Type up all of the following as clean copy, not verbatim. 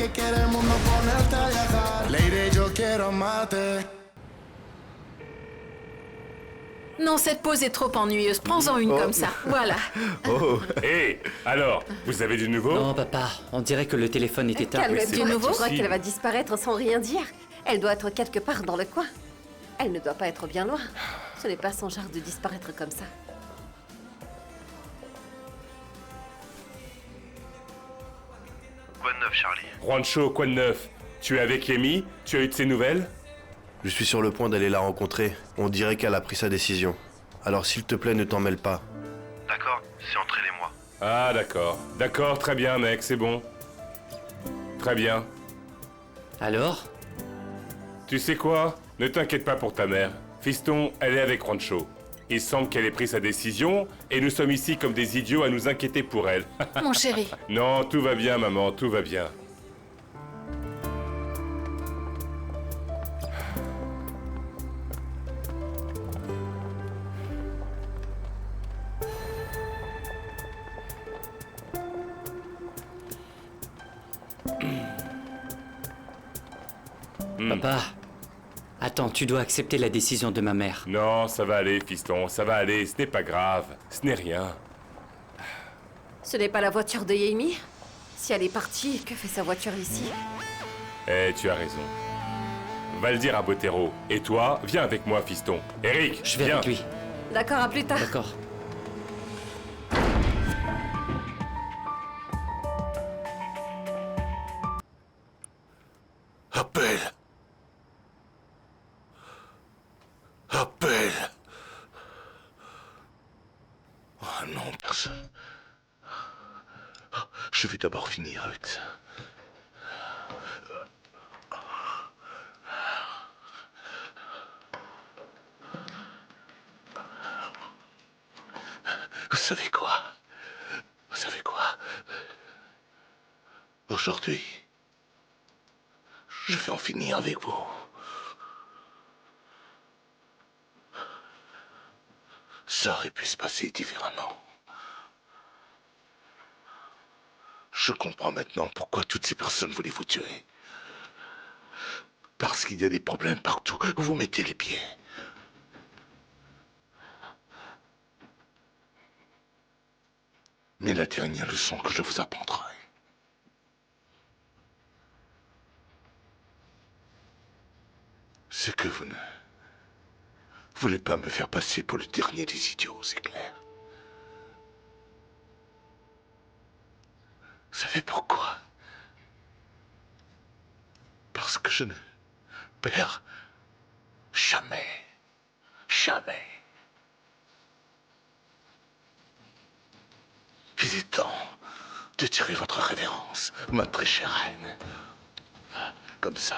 que quiere el mundo ponerte a viajar. Lady, yo quiero amarte. Non, cette pause est trop ennuyeuse. Prends-en une comme ça. Voilà. Oh. Hé, alors, vous avez du nouveau? Non, papa, on dirait que le téléphone est éteint. Calme-toi. Du nouveau? Tu crois qu'elle va disparaître sans rien dire? Elle doit être quelque part dans le coin. Elle ne doit pas être bien loin. Ce n'est pas son genre de disparaître comme ça. Quoi de neuf, Charlie? Juancho, quoi de neuf? Tu es avec Amy? Tu as eu de ses nouvelles? Je suis sur le point d'aller la rencontrer. On dirait qu'elle a pris sa décision. Alors s'il te plaît, ne t'en mêle pas. D'accord, c'est entre elle et moi. Ah, d'accord. D'accord, très bien, mec, c'est bon. Très bien. Alors? Tu sais quoi? Ne t'inquiète pas pour ta mère. Fiston, elle est avec Juancho. Il semble qu'elle ait pris sa décision, et nous sommes ici comme des idiots à nous inquiéter pour elle. Mon chéri. Non, tout va bien, maman, tout va bien. Papa, attends, tu dois accepter la décision de ma mère. Non, ça va aller, fiston, ça va aller, ce n'est pas grave, ce n'est rien. Ce n'est pas la voiture de Amy? Si elle est partie, que fait sa voiture ici? Eh, tu as raison. Va le dire à Bottero. Et toi, viens avec moi, fiston. Eric, Je vais viens. avec lui. D'accord, à plus tard. D'accord. Appelle. Appelle. Oh non, personne. Je vais d'abord finir avec ça. Vous savez quoi? Vous savez quoi? Aujourd'hui, je vais en finir avec vous. Ça aurait pu se passer différemment. Je comprends maintenant pourquoi toutes ces personnes voulaient vous tuer. Parce qu'il y a des problèmes partout où vous mettez les pieds. Mais la dernière leçon que je vous apprendrai, c'est que vous ne voulez pas me faire passer pour le dernier des idiots, c'est clair. Vous savez pourquoi? Parce que je ne perds jamais. Jamais. Il est temps de tirer votre révérence, ma très chère reine. Comme ça,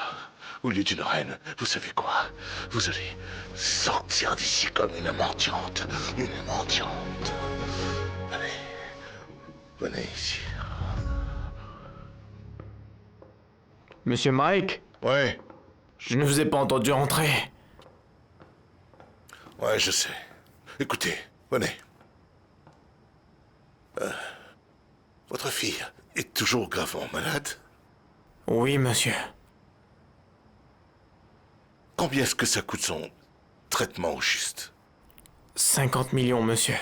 au lieu d'une reine, vous savez quoi? Vous allez sortir d'ici comme une mendiante. Une mendiante. Allez, venez ici. Monsieur Mike, Ouais, je ne vous ai pas entendu entrer. ouais, je sais. Écoutez, venez. Votre fille est toujours gravement malade. Oui, monsieur. Combien est-ce que ça coûte son traitement au juste? 50 millions, monsieur.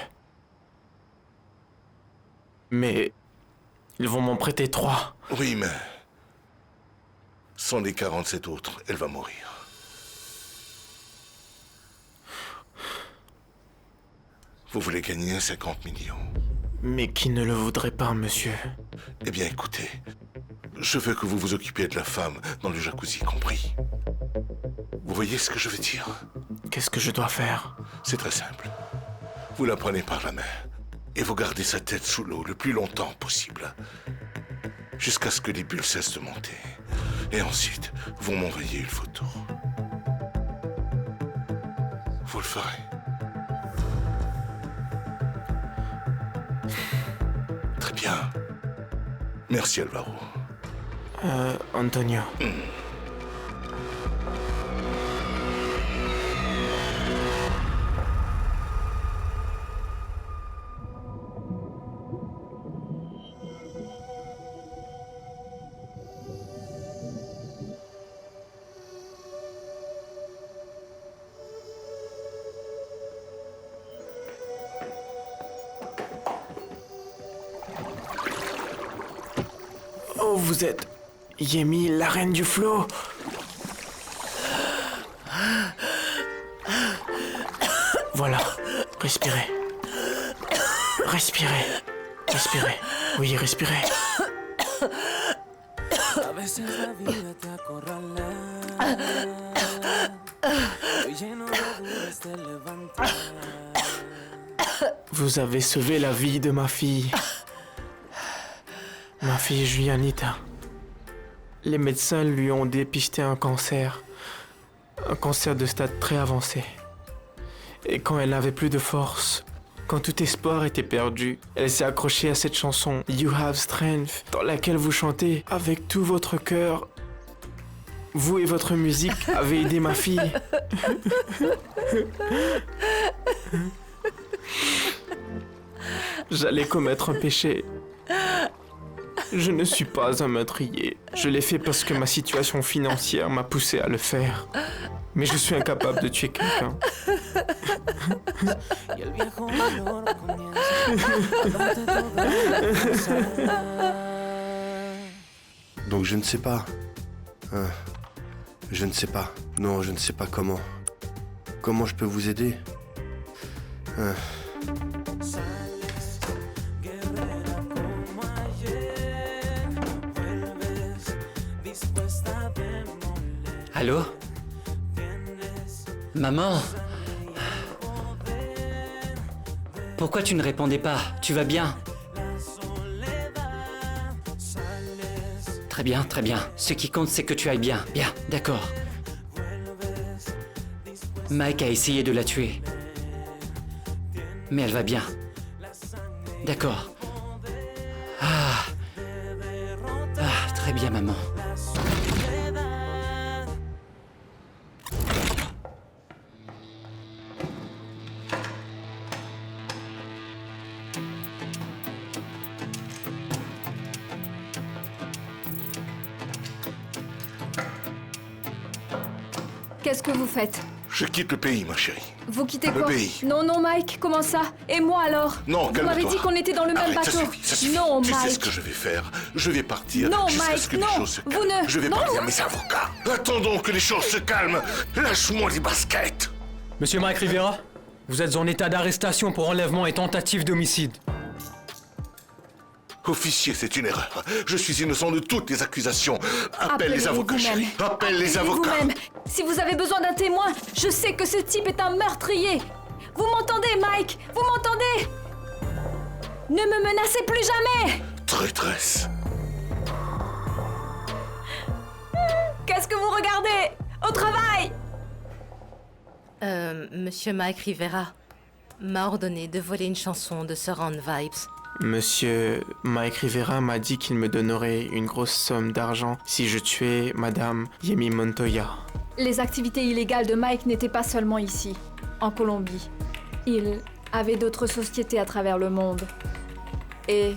Mais ils vont m'en prêter 3. Oui, mais sans les 47 autres, elle va mourir. Vous voulez gagner 50 millions? Mais qui ne le voudrait pas, monsieur? Eh bien, écoutez, je veux que vous vous occupiez de la femme dans le jacuzzi, compris? Vous voyez ce que je veux dire? Qu'est-ce que je dois faire? C'est très simple. Vous la prenez par la main et vous gardez sa tête sous l'eau le plus longtemps possible, jusqu'à ce que les bulles cessent de monter. Et ensuite, vous m'envoyez une photo. Vous le ferez. Très bien. Merci, Alvaro. Antonio. Vous êtes Yemi, la reine du flow. Voilà, respirez. Respirez. Respirez. Oui, respirez. Vous avez sauvé la vie de ma fille. Ma fille Julianita. Les médecins lui ont dépisté un cancer. Un cancer de stade très avancé. Et quand elle n'avait plus de force, quand tout espoir était perdu, elle s'est accrochée à cette chanson You Have Strength, dans laquelle vous chantez avec tout votre cœur. Vous et votre musique avez aidé ma fille. J'allais commettre un péché. Je ne suis pas un meurtrier. Je l'ai fait parce que ma situation financière m'a poussé à le faire. Mais je suis incapable de tuer quelqu'un. Donc je ne sais pas. Je ne sais pas. Non, je ne sais pas comment. Comment je peux vous aider? Allô? Maman? Pourquoi tu ne répondais pas? Tu vas bien? Très bien, très bien. Ce qui compte, c'est que tu ailles bien. Bien, d'accord. Mike a essayé de la tuer. Mais elle va bien. D'accord. Ah, très bien, maman. Qu'est-ce que vous faites? Je quitte le pays, ma chérie. Vous quittez Le quoi? pays. Non, non, Mike, comment ça? Et moi alors? Non, vous calme-toi. m'avez dit qu'on était dans le même Arrête, bateau. ça suffit, ça suffit. Non, tu Mike. sais ce que je vais faire. Je vais partir Non, jusqu'à Mike, ce que non. les choses se calment. Vous ne- Je vais non. parler à mes avocats. Attendons que les choses se calment. Lâche-moi les baskets. Monsieur Mike Rivera, vous êtes en état d'arrestation pour enlèvement et tentative d'homicide. Officier, c'est une erreur. Je suis innocent de toutes les accusations. Appelle les avocats, vous-même. chérie. Appelle les Appelez avocats. vous-même. Si vous avez besoin d'un témoin, je sais que ce type est un meurtrier. Vous m'entendez, Mike? Vous m'entendez? Ne me menacez plus jamais. Traîtresse. Qu'est-ce que vous regardez? Au travail! Monsieur Mike Rivera m'a ordonné de voler une chanson de Surround Vibes. Monsieur Mike Rivera m'a dit qu'il me donnerait une grosse somme d'argent si je tuais Madame Yemi Montoya. Les activités illégales de Mike n'étaient pas seulement ici, en Colombie. Il avait d'autres sociétés à travers le monde. Et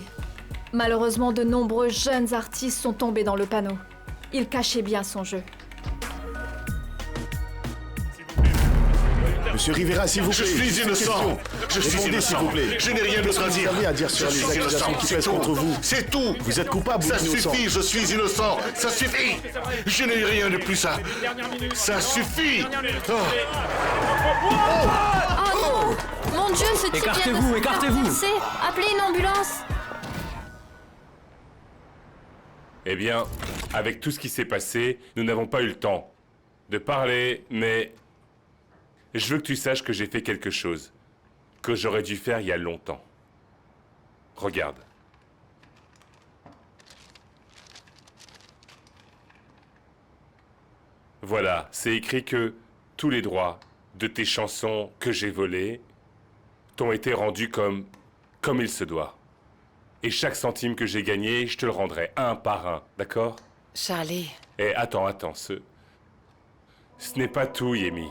malheureusement, de nombreux jeunes artistes sont tombés dans le panneau. Il cachait bien son jeu. Monsieur Rivera, s'il vous Je plaît. suis juste une innocent. question. Je suis Répondez, innocent. s'il vous plaît. Je n'ai rien d'autre à dire. Vous avez à dire sur Je les suis accusations innocent, qui c'est pèsent tout. contre vous. C'est tout. Vous êtes coupable ou Ça innocent? suffit, je suis innocent. Ça suffit. Je n'ai rien de plus à... Ça suffit. Oh. Oh non! Mon Dieu, ce type Écartez-vous, vient de se écartez-vous. renverser. Appelez une ambulance! Eh bien, avec tout ce qui s'est passé, nous n'avons pas eu le temps de parler, mais je veux que tu saches que j'ai fait quelque chose que j'aurais dû faire il y a longtemps. Regarde. Voilà, c'est écrit que tous les droits de tes chansons que j'ai volées t'ont été rendus comme il se doit. Et chaque centime que j'ai gagné, je te le rendrai un par un, d'accord? Charlie. Et attends, ce n'est pas tout, Yemi.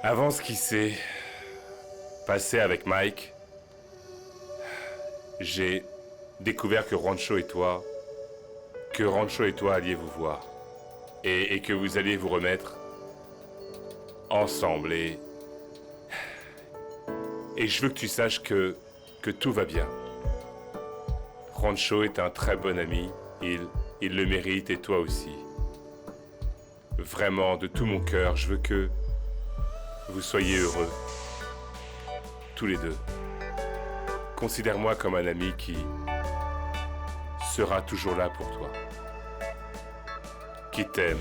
Avant ce qui s'est passé avec Mike, j'ai découvert que Rancho et toi alliez vous voir. Et que vous alliez vous remettre ensemble. Et je veux que tu saches que tout va bien. Juancho est un très bon ami. Il le mérite et toi aussi. Vraiment, de tout mon cœur, je veux que vous soyez heureux. Tous les deux. Considère-moi comme un ami qui sera toujours là pour toi. Qui t'aime.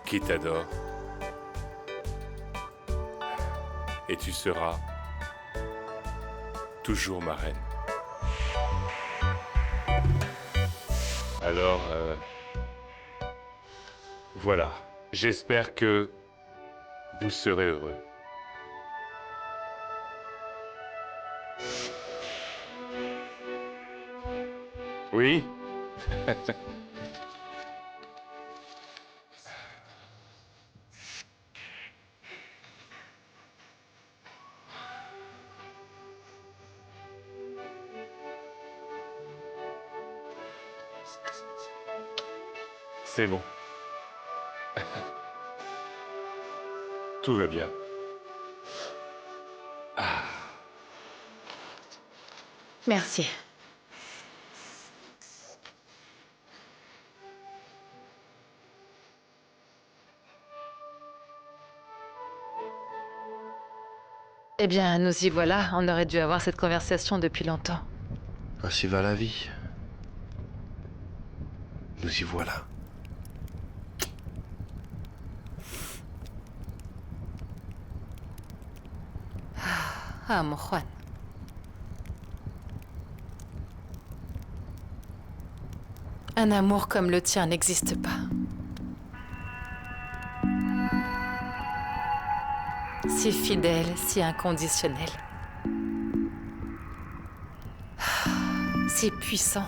Qui t'adore. Et tu seras toujours ma reine. Alors, voilà. J'espère que vous serez heureux. Oui? C'est bon. Tout va bien. Merci. Eh bien, nous y voilà. On aurait dû avoir cette conversation depuis longtemps. Ainsi va la vie. Nous y voilà. Ah, mon Juan. Un amour comme le tien n'existe pas. Si fidèle, si inconditionnel. Si puissant.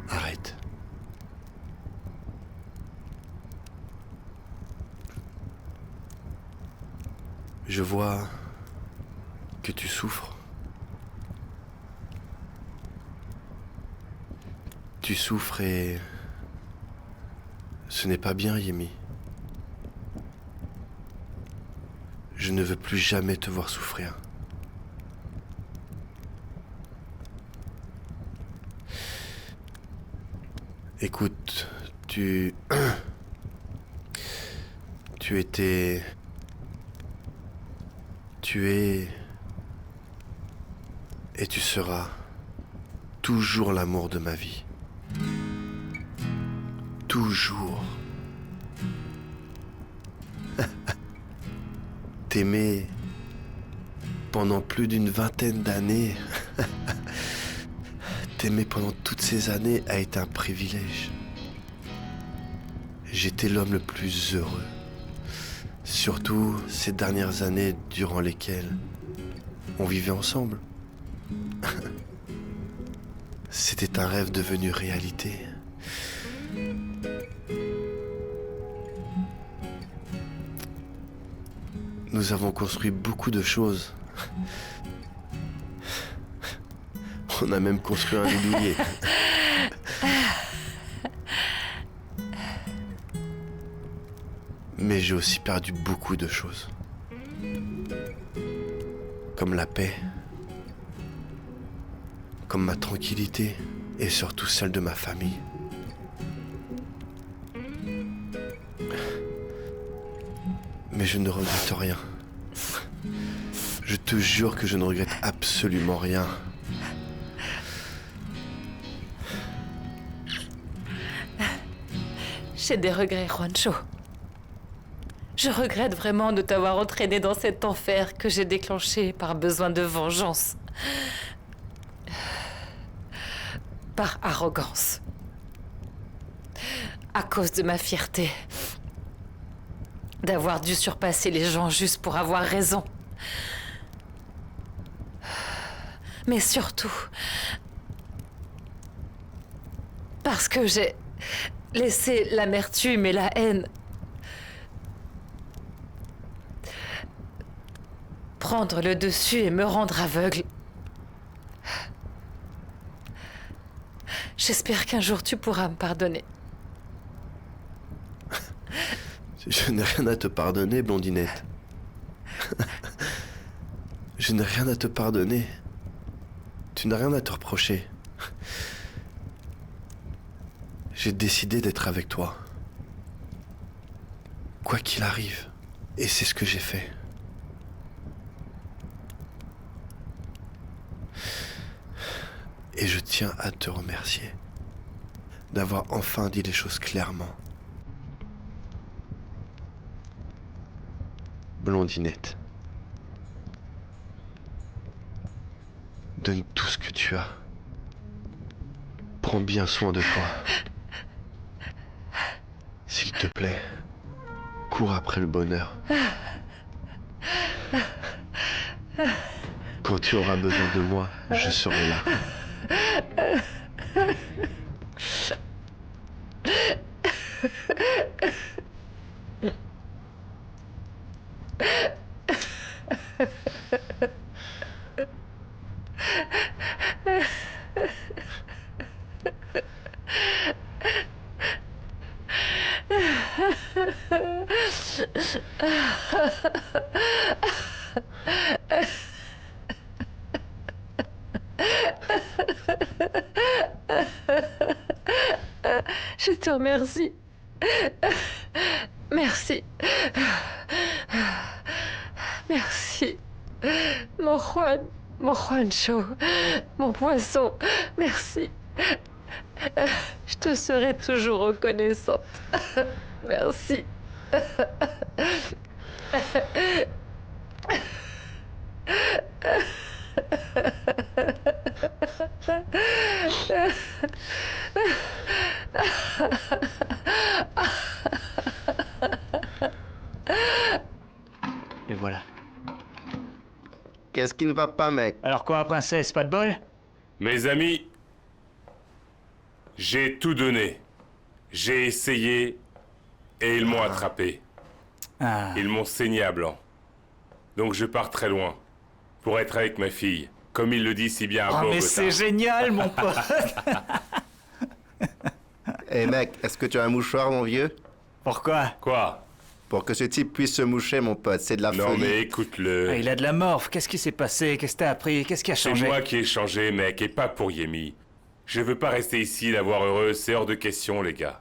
Arrête. Je vois que tu souffres. Tu souffres et ce n'est pas bien, Yemi. Je ne veux plus jamais te voir souffrir. Écoute, tu es et tu seras toujours l'amour de ma vie. Toujours. T'aimer pendant plus d'une vingtaine d'années. T'aimer pendant toutes ces années a été un privilège. J'étais l'homme le plus heureux. Surtout ces dernières années durant lesquelles on vivait ensemble. C'était un rêve devenu réalité. Nous avons construit beaucoup de choses. On a même construit un lit douillet. Mais j'ai aussi perdu beaucoup de choses. Comme la paix. Comme ma tranquillité. Et surtout celle de ma famille. Mais je ne regrette rien. Je te jure que je ne regrette absolument rien. J'ai des regrets, Juancho. Je regrette vraiment de t'avoir entraîné dans cet enfer que j'ai déclenché par besoin de vengeance. Par arrogance. À cause de ma fierté. D'avoir dû surpasser les gens juste pour avoir raison. Mais surtout, parce que j'ai laissé l'amertume et la haine prendre le dessus et me rendre aveugle. J'espère qu'un jour tu pourras me pardonner. Je n'ai rien à te pardonner, blondinette. Je n'ai rien à te pardonner. Tu n'as rien à te reprocher. J'ai décidé d'être avec toi. Quoi qu'il arrive. Et c'est ce que j'ai fait. Et je tiens à te remercier d'avoir enfin dit les choses clairement. Blondinette. Donne tout ce que tu as. Prends bien soin de toi. S'il te plaît, cours après le bonheur. Quand tu auras besoin de moi, je serai là. Je te remercie. Merci. Merci. Mon Juancho, mon poisson, merci. Je te serai toujours reconnaissante. Merci. Et voilà. Qu'est-ce qui ne va pas, mec? Alors quoi, princesse, pas de bol? Mes amis, j'ai tout donné. J'ai essayé et ils m'ont attrapé. Ils m'ont saigné à blanc. Donc je pars très loin pour être avec ma fille, comme il le dit si bien à Bogota. Mais c'est génial, mon pote. Eh mec, est-ce que tu as un mouchoir, mon vieux? Pourquoi? Quoi? Pour que ce type puisse se moucher, mon pote, c'est de la folie. Non mais écoute-le. Il a de la morphe, qu'est-ce qui s'est passé? Qu'est-ce que t'as appris? Qu'est-ce qui a changé? C'est moi qui ai changé, mec, et pas pour Yemi. Je veux pas rester ici, l'avoir heureux, c'est hors de question, les gars.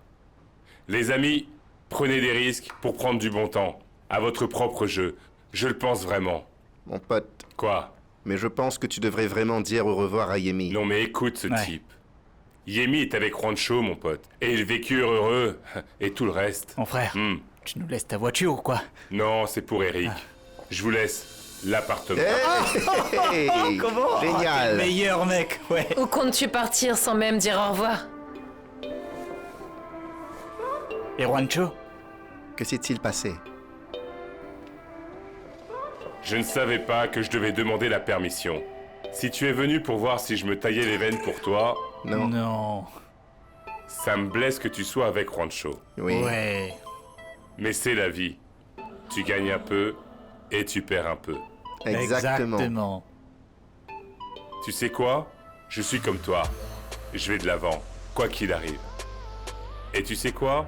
Les amis, prenez des risques pour prendre du bon temps, à votre propre jeu. Je le pense vraiment. Mon pote. Quoi? Mais je pense que tu devrais vraiment dire au revoir à Yemi. Non mais écoute ce type. Yemi est avec Juancho, mon pote. Et ils vécurent heureux, et tout le reste. Mon frère, tu nous laisses ta voiture ou quoi? Non, c'est pour Eric. Je vous laisse l'appartement. Comment? Génial. T'es le meilleur mec, ouais. Où comptes-tu partir sans même dire au revoir? Et Juancho? Que s'est-il passé? Je ne savais pas que je devais demander la permission. Si tu es venu pour voir si je me taillais les veines pour toi... Non. Non. Ça me blesse que tu sois avec Juancho. Oui. Ouais. Mais c'est la vie. Tu gagnes un peu et tu perds un peu. Exactement. Tu sais quoi? Je suis comme toi. Je vais de l'avant, quoi qu'il arrive. Et tu sais quoi?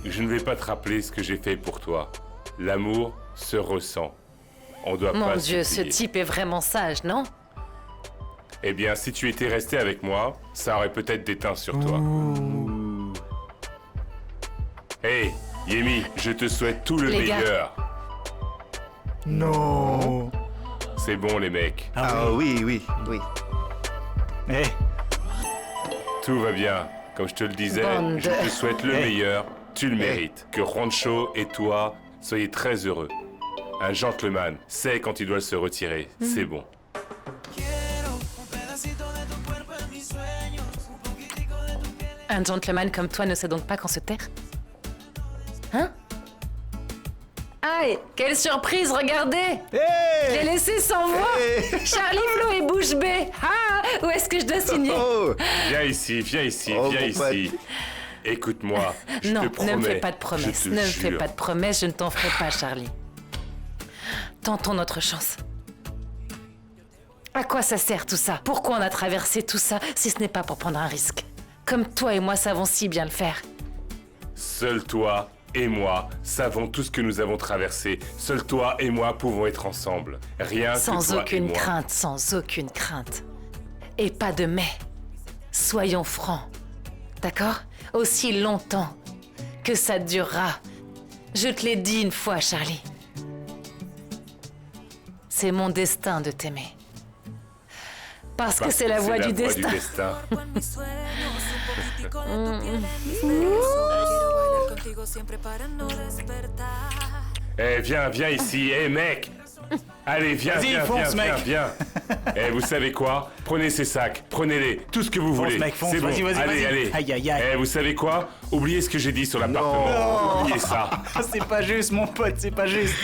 Je ne vais pas te rappeler ce que j'ai fait pour toi. L'amour se ressent. On doit pas Mon Dieu, ce s'oublier. type est vraiment sage, non? Eh bien, si tu étais resté avec moi, ça aurait peut-être déteint sur toi. Hey, Yemi, je te souhaite tout le Les gars. meilleur. Non. C'est bon, les mecs. Ah oui. Eh. Tout va bien. Comme je te le disais, Bande. je te souhaite le meilleur. Tu le mérites. Que Juancho et toi soyez très heureux. Un gentleman sait quand il doit se retirer. C'est bon. Un gentleman comme toi ne sait donc pas quand se taire? Hein? Aïe, quelle surprise, regardez! Je l'ai laissé sans voix! Charlie, Flo et Bouche Bée! Ah! Où est-ce que je dois signer? Viens ici, viens Oh, ici. Écoute-moi, je Non, te promets. ne me fais pas de promesses. je te Ne me fais jure. pas de promesses, je ne t'en ferai pas, Charlie. Tentons notre chance. À quoi ça sert tout ça? Pourquoi on a traversé tout ça si ce n'est pas pour prendre un risque? Comme toi et moi savons si bien le faire. Seul toi et moi savons tout ce que nous avons traversé. Seul toi et moi pouvons être ensemble. Rien que Sans toi et aucune moi. crainte, sans aucune crainte. Et pas de mais. Soyons francs. D'accord? Aussi longtemps que ça durera. Je te l'ai dit une fois, Charlie. C'est mon destin de t'aimer. Parce que c'est la voie du destin. Eh, viens ici, mec. Allez, viens. Eh, vous savez quoi? Prenez ces sacs, prenez-les, tout ce que vous voulez. Mec, fonce, c'est bon, vas-y. allez. Aïe, aïe, aïe. Eh, vous savez quoi? Oubliez ce que j'ai dit sur l'appartement. Oubliez ça. C'est pas juste, mon pote, c'est pas juste.